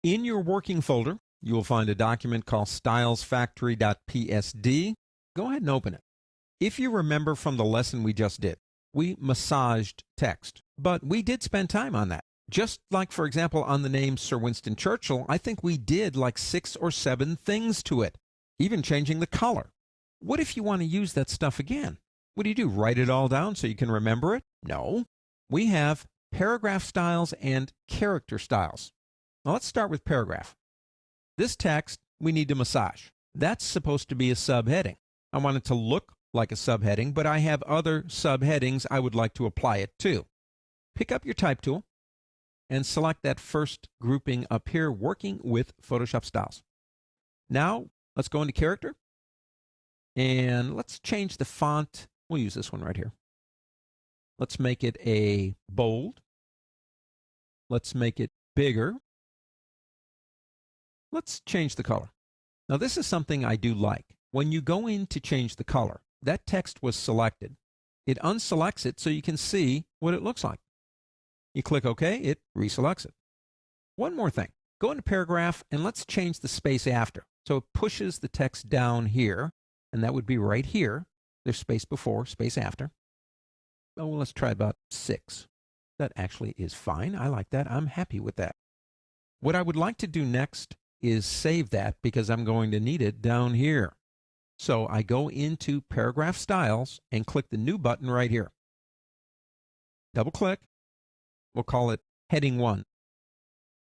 In your working folder, you will find a document called stylesfactory.psd. Go ahead and open it. If you remember from the lesson we just did, we massaged text, but we did spend time on that. Just like, for example, on the name Sir Winston Churchill, I think we did like 6 or 7 things to it, even changing the color. What if you want to use that stuff again? What do? Write it all down so you can remember it? No. We have paragraph styles and character styles. Now let's start with paragraph. This text we need to massage. That's supposed to be a subheading. I want it to look like a subheading, but I have other subheadings I would like to apply it to. Pick up your type tool and select that first grouping up here, working with Photoshop styles. Now let's go into character and let's change the font. We'll use this one right here. Let's make it a bold. Let's make it bigger. Let's change the color. Now this is something I do like. When you go in to change the color, that text was selected. It unselects it so you can see what it looks like. You click OK, it reselects it. One more thing. Go into paragraph and let's change the space after. So it pushes the text down here, and that would be right here. There's space before, space after. Oh, well, let's try about 6. That actually is fine. I like that. I'm happy with that. What I would like to do next is save that because I'm going to need it down here. So I go into paragraph styles and click the new button right here. Double click. We'll call it heading 1.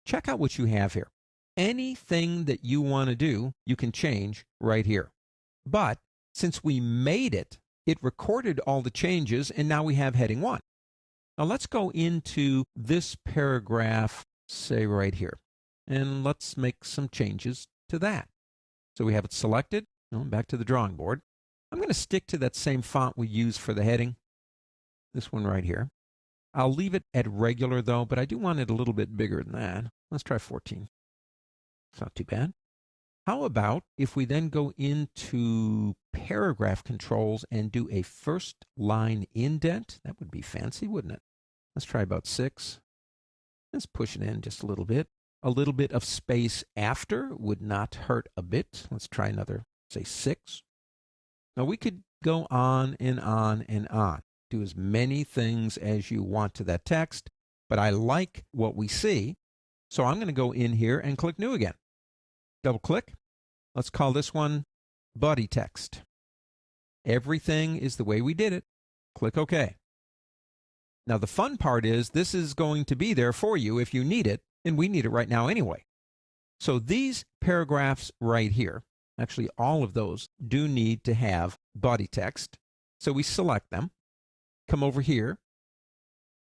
Check out what you have here. Anything that you want to do, you can change right here. But since we made it, it recorded all the changes, and now we have heading 1. Now let's go into this paragraph, say right here, and let's make some changes to that. So we have it selected. Back to the drawing board. I'm going to stick to that same font we used for the heading, this one right here. I'll leave it at regular though, but I do want it a little bit bigger than that. Let's try 14. It's not too bad. How about if we then go into paragraph controls and do a first line indent? That would be fancy, wouldn't it? Let's try about 6. Let's push it in just a little bit. A little bit of space after would not hurt a bit. Let's try another, say 6. Now we could go on and on and on. Do as many things as you want to that text, but I like what we see. So I'm going to go in here and click New again. Double click. Let's call this one Body Text. Everything is the way we did it. Click OK. Now the fun part is this is going to be there for you if you need it, and we need it right now anyway. So these paragraphs right here, actually all of those do need to have body text. So we select them. Come over here,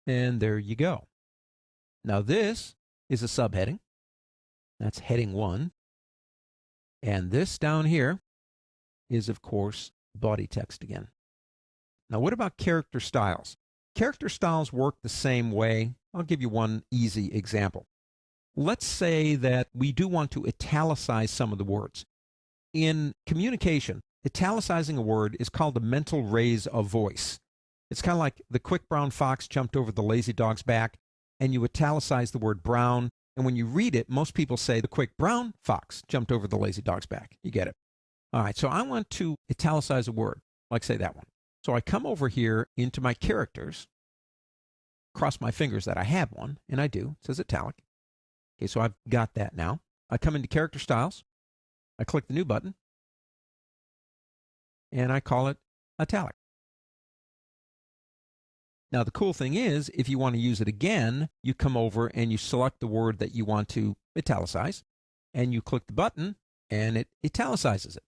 and there you go. Now this is a subheading. That's heading 1. And this down here is, of course, body text again. Now what about character styles? Character styles work the same way. I'll give you one easy example. Let's say that we do want to italicize some of the words. In communication, italicizing a word is called a mental raise of voice. It's kind of like the quick brown fox jumped over the lazy dog's back, and you italicize the word brown, and when you read it, most people say the quick brown fox jumped over the lazy dog's back. You get it. All right, so I want to italicize a word, like say that one. So I come over here into my characters, cross my fingers that I have one, and I do. It says italic. Okay, so I've got that now. I come into character styles. I click the new button, and I call it italic. Now, the cool thing is, if you want to use it again, you come over and you select the word that you want to italicize, and you click the button, and it italicizes it.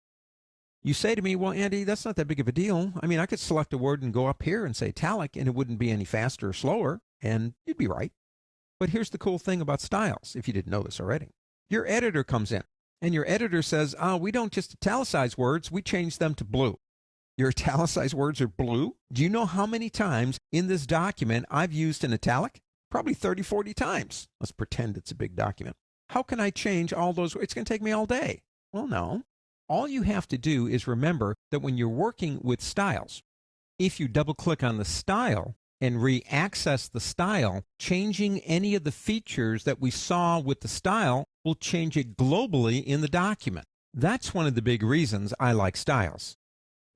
You say to me, well, Andy, that's not that big of a deal. I mean, I could select a word and go up here and say italic, and it wouldn't be any faster or slower, and you'd be right. But here's the cool thing about styles, if you didn't know this already. Your editor comes in, and your editor says, we don't just italicize words, we change them to blue. Your italicized words are blue? Do you know how many times in this document I've used an italic? Probably 30, 40 times. Let's pretend it's a big document. How can I change all those? It's going to take me all day. Well, no. All you have to do is remember that when you're working with styles, if you double click on the style, and re-access the style, changing any of the features that we saw with the style will change it globally in the document. That's one of the big reasons I like styles,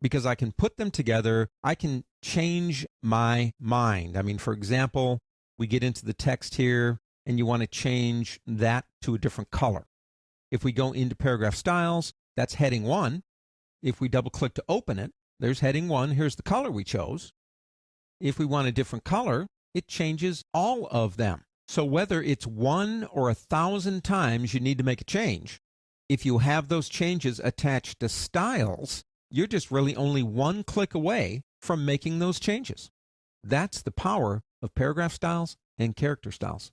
because I can put them together. I can change my mind. I mean, for example, we get into the text here and you want to change that to a different color. If we go into paragraph styles, that's heading 1. If we double click to open it, there's heading 1. Here's the color we chose. If we want a different color, it changes all of them. So whether it's 1 or 1,000 times you need to make a change, if you have those changes attached to styles, you're just really only one click away from making those changes. That's the power of paragraph styles and character styles.